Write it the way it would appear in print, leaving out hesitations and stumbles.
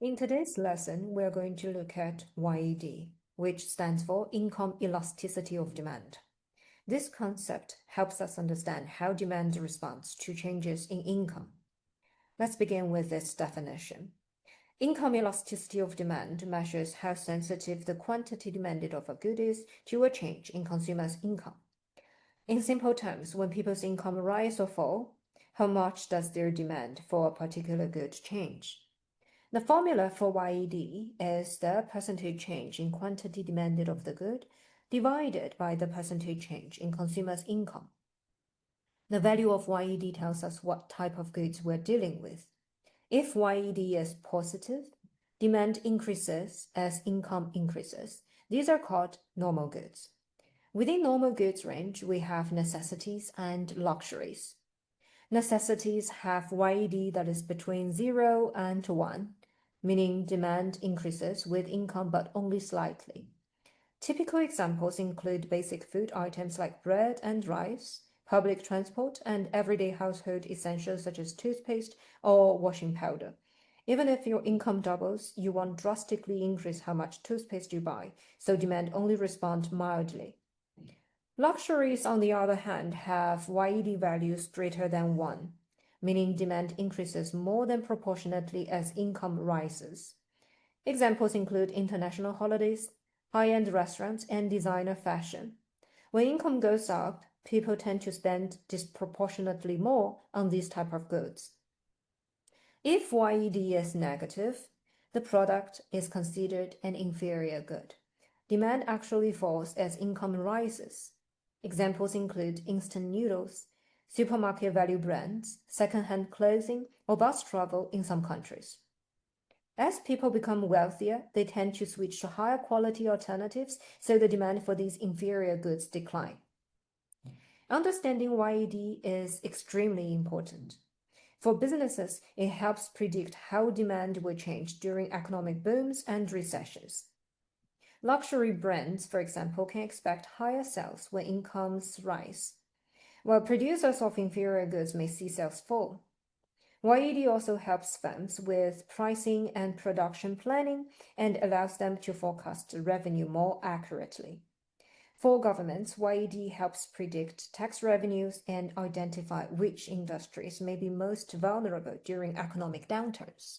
In today's lesson, we're going to look at YED, which stands for Income Elasticity of Demand. This concept helps us understand how demand responds to changes in income. Let's begin with its definition. Income elasticity of demand measures how sensitive the quantity demanded of a good is to a change in consumers' income. In simple terms, when people's income rise or fall, how much does their demand for a particular good change? The formula for YED is the percentage change in quantity demanded of the good divided by the percentage change in consumers' income. The value of YED tells us what type of goods we're dealing with. If YED is positive, demand increases as income increases. These are called normal goods. Within normal goods range, we have necessities and luxuries. Necessities have YED that is between 0 and 1, meaning demand increases with income but only slightly. Typical examples include basic food items like bread and rice, public transport, and everyday household essentials such as toothpaste or washing powder. Even if your income doubles, you won't drastically increase how much toothpaste you buy, so demand only responds mildly. Luxuries, on the other hand, have YED values greater than 1, meaning demand increases more than proportionately as income rises. Examples include international holidays, high-end restaurants, and designer fashion. When income goes up, people tend to spend disproportionately more on these type of goods. If YED is negative, the product is considered an inferior good. Demand actually falls as income rises. Examples include instant noodles, supermarket value brands, second-hand clothing, or bus travel in some countries. As people become wealthier, they tend to switch to higher quality alternatives, so the demand for these inferior goods decline. Understanding YED is extremely important. For businesses, it helps predict how demand will change during economic booms and recessions. Luxury brands, for example, can expect higher sales when incomes rise, while producers of inferior goods may see sales fall. YED also helps firms with pricing and production planning and allows them to forecast revenue more accurately. For governments, YED helps predict tax revenues and identify which industries may be most vulnerable during economic downturns.